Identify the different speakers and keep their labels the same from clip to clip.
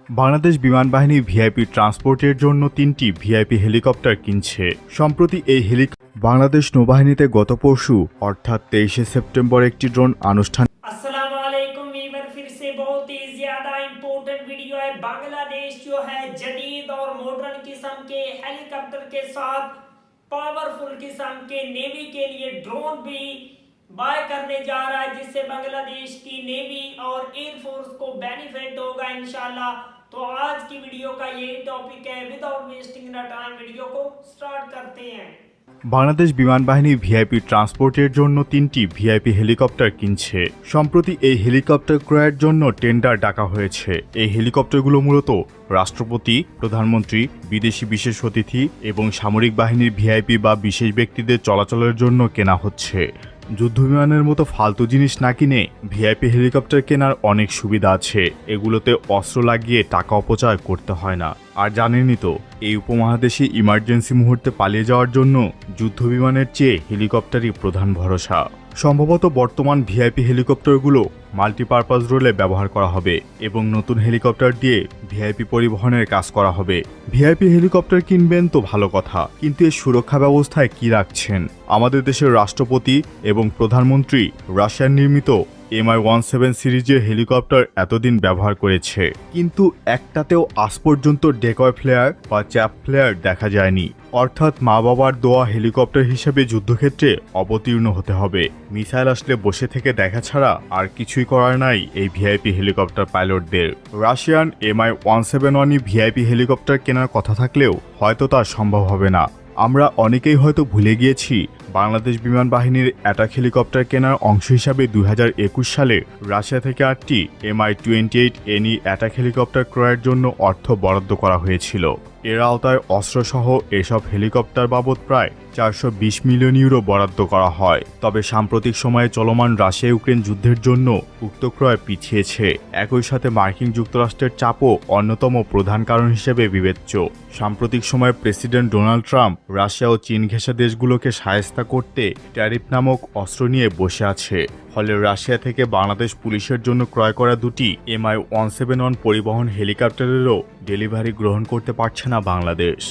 Speaker 1: বাংলাদেশ বিমান বাহিনী ভিআইপি ট্রান্সপোর্টের জন্য 3টি ভিআইপি হেলিকপ্টার কিনছে। সম্প্রতি এই বাংলাদেশ নৌবাহিনীতে গত পরশু অর্থাৎ 23শে সেপ্টেম্বর একটি ড্রোন আনুষ্ঠানিক।
Speaker 2: अस्सलाम वालेकुम वीवर, फिर से बहुत ही ज्यादा इम्पोर्टेंट वीडियो है। बांग्लादेश जो है जदीद और मॉडर्न किस्म के हेलीकॉप्टर के साथ पावरफुल किस्म के नेवी के लिए ड्रोन भी बाय करने जा रहा है, जिससे बांग्लादेश की नेवी और एयरफोर्स को बेनिफिट होगा इंशाल्लाह। तो आज की वीडियो का यही टॉपिक है। Without wasting the time video को स्टार्ट करते हैं।
Speaker 1: বাংলাদেশ বিমান বাহিনী ভিআইপি ট্রান্সপোর্টের জন্য 3টি ভিআইপি হেলিকপ্টার কিনছে। সম্প্রতি এই হেলিকপ্টার ক্রয়ের জন্য টেন্ডার ডাকা হয়েছে। এই হেলিকপ্টারগুলো মূলত রাষ্ট্রপতি, প্রধানমন্ত্রী, বিদেশি বিশেষ অতিথি এবং সামরিক বাহিনীর ভিআইপি বা বিশেষ ব্যক্তিদের চলাচলের জন্য কেনা হচ্ছে। যুদ্ধবিমানের মতো ফালতু জিনিস না কিনে ভিআইপি হেলিকপ্টার কেনার অনেক সুবিধা আছে। এগুলোতে অস্ত্র লাগিয়ে টাকা অপচয় করতে হয় না। আর জানেনই তো, এই উপমহাদেশে ইমার্জেন্সি মুহূর্তে পালিয়ে যাওয়ার জন্য যুদ্ধবিমানের চেয়ে হেলিকপ্টারই প্রধান ভরসা। সম্ভবত বর্তমান ভিআইপি হেলিকপ্টারগুলো মাল্টিপারপাস রোলে ব্যবহার করা হবে এবং নতুন হেলিকপ্টার দিয়ে ভিআইপি পরিবহনের কাজ করা হবে। ভিআইপি হেলিকপ্টার কিনবেন তো ভালো কথা, কিন্তু এর সুরক্ষা ব্যবস্থায় কি রাখছেন? আমাদের দেশের রাষ্ট্রপতি এবং প্রধানমন্ত্রী রাশিয়ার নির্মিত MI-17 সিরিজের হেলিকপ্টার এতদিন ব্যবহার করেছে, কিন্তু একটাতেও আজ পর্যন্ত ডেকয় ফ্লেয়ার বা চ্যাপ ফ্লেয়ার দেখা যায়নি। অর্থাৎ মা বাবার দোয়া হেলিকপ্টার হিসেবে যুদ্ধক্ষেত্রে অবতীর্ণ হতে হবে। মিসাইল আসলে বসে থেকে দেখা ছাড়া আর কিছুই করার নাই এই ভিআইপি হেলিকপ্টার পাইলটদের। রাশিয়ান MI-17 ভিআইপি হেলিকপ্টার কেনার কথা থাকলেও হয়তো তা সম্ভব হবে না। আমরা অনেকেই হয়তো ভুলে গিয়েছি, বাংলাদেশ বিমান বাহিনীর অ্যাটাক হেলিকপ্টার কেনার অংশ হিসাবে 2021 সালে রাশিয়া থেকে 8টি Mi-28NE অ্যাটাক হেলিকপ্টার ক্রয়ের জন্য অর্থ বরাদ্দ করা হয়েছিল। এর আওতায় অস্ত্রসহ এসব হেলিকপ্টার বাবদ প্রায় 420 মিলিয়ন ইউরো বরাদ্দ করা হয়। তবে সাম্প্রতিক সময়ে চলমান রাশিয়া ইউক্রেন যুদ্ধের জন্য উক্ত ক্রয় পিছিয়েছে। একই সাথে মার্কিন যুক্তরাষ্ট্রের চাপও অন্যতম প্রধান কারণ হিসেবে বিবেচ্য। সাম্প্রতিক সময়ে প্রেসিডেন্ট ডোনাল্ড ট্রাম্প রাশিয়া ও চীন ঘেঁষা দেশগুলোকে শায়েস্তা করতে ট্যারিফ নামক অস্ত্র নিয়ে বসে আছে। ফলে রাশিয়া থেকে বাংলাদেশ পুলিশের জন্য ক্রয় করা 2টি MI-171 পরিবহন হেলিকপ্টারেরও ডেলিভারি গ্রহণ করতে পারছে না বাংলাদেশ।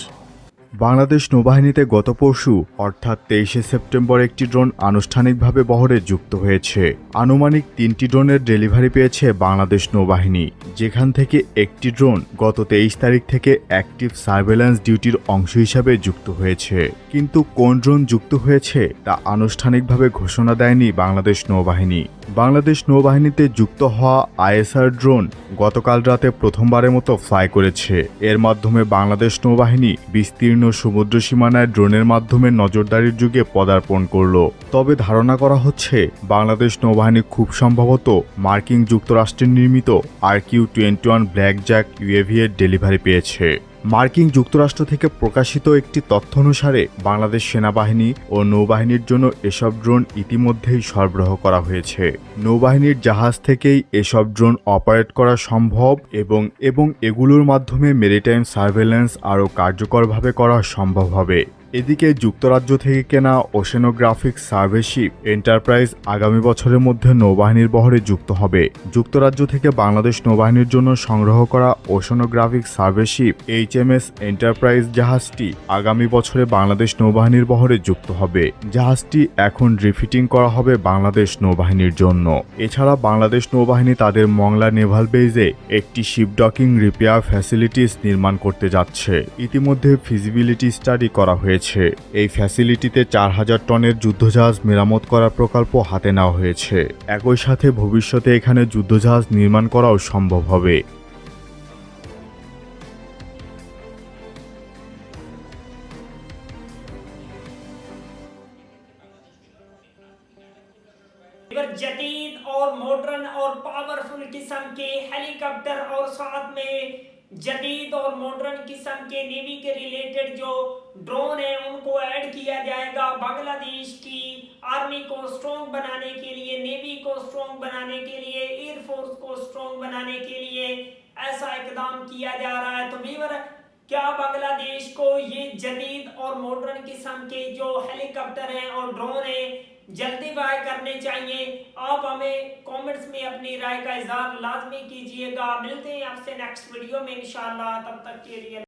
Speaker 1: বাংলাদেশ নৌবাহিনীতে গত পরশু অর্থাৎ 23শে সেপ্টেম্বর একটি ড্রোন আনুষ্ঠানিকভাবে বহরে যুক্ত হয়েছে। আনুমানিক 3টি ড্রোনের ডেলিভারি পেয়েছে বাংলাদেশ নৌবাহিনী, যেখান থেকে একটি ড্রোন গত 23 তারিখ থেকে অ্যাক্টিভ সার্ভেলেন্স ডিউটির অংশ হিসাবে যুক্ত হয়েছে। কিন্তু কোন ড্রোন যুক্ত হয়েছে তা আনুষ্ঠানিকভাবে ঘোষণা দেয়নি বাংলাদেশ নৌবাহিনী। বাংলাদেশ নৌবাহিনীতে যুক্ত হওয়া ISR ড্রোন গতকাল রাতে প্রথমবারের মতো ফ্লাই করেছে। এর মাধ্যমে বাংলাদেশ নৌবাহিনী বিস্তীর্ণ সমুদ্র সীমানায় ড্রোনের মাধ্যমে নজরদারির যুগে পদার্পণ করল। তবে ধারণা করা হচ্ছে, বাংলাদেশ নৌবাহিনী খুব সম্ভবত মার্কিন যুক্তরাষ্ট্রের নির্মিত RQ-21 ব্ল্যাক জ্যাক UAV এর ডেলিভারি পেয়েছে। মার্কিন যুক্তরাষ্ট্র থেকে প্রকাশিত একটি তথ্য অনুসারে বাংলাদেশ সেনাবাহিনী ও নৌবাহিনীর জন্য এসব ড্রোন ইতিমধ্যেই সরবরাহ করা হয়েছে। নৌবাহিনীর জাহাজ থেকেই এসব ড্রোন অপারেট করা সম্ভব এবং এগুলোর মাধ্যমে মেরিটাইম সার্ভেলেন্স আরও কার্যকরভাবে করা সম্ভব হবে। এদিকে যুক্তরাজ্য থেকে কেনা ওশেনোগ্রাফিক সার্ভে শিপ এন্টারপ্রাইজ আগামী বছরের মধ্যে নৌবাহিনীর বহরে যুক্ত হবে। যুক্তরাজ্য থেকে বাংলাদেশ নৌবাহিনীর জন্য সংগ্রহ করা oceanographic survey ship HMS Enterprise জাহাজটি আগামী বছরে বাংলাদেশ নৌবাহিনীর বহরে যুক্ত হবে। জাহাজটি এখন রিফিটিং করা হবে বাংলাদেশ নৌবাহিনীর জন্য। এছাড়া বাংলাদেশ নৌবাহিনী তাদের মংলা নেভাল বেজে একটি শিপ ডকিং রিপেয়ার ফ্যাসিলিটিস নির্মাণ করতে যাচ্ছে। ইতিমধ্যে ফিজিবিলিটি স্টাডি করা হয়েছে। এই ফ্যাসিলিটিতে 4000 টনের যুদ্ধজাহাজ মেরামত করার প্রকল্প হাতে নেওয়া হয়েছে। একই সাথে ভবিষ্যতে এখানে যুদ্ধজাহাজ নির্মাণ করাও সম্ভব হবে।
Speaker 2: जदीद और मॉडर्न और पावरफुल किस्म के हेलीकॉप्टर और साथ में जदीद और मॉडर्न किस्म के नेवी के रिलेटेड जो ड्रोन है उनको ऐड किया जाएगा। बांग्लादेश की आर्मी को स्ट्रॉन्ग बनाने के लिए, नेवी को स्ट्रॉन्ग बनाने के लिए, एयरफोर्स को स्ट्रॉन्ग बनाने के लिए ऐसा इकदाम किया जा रहा है। तो व्यूअर, क्या बांग्लादेश को ये जदीद और मॉडर्न किस्म के जो हेलीकॉप्टर हैं और ड्रोन हैं जल्दी बाय करने चाहिए। आप हमें कमेंट्स में अपनी राय का इजहार लाजमी कीजिएगा। मिलते हैं आपसे नेक्स्ट वीडियो में इंशाल्लाह, तब तक के लिए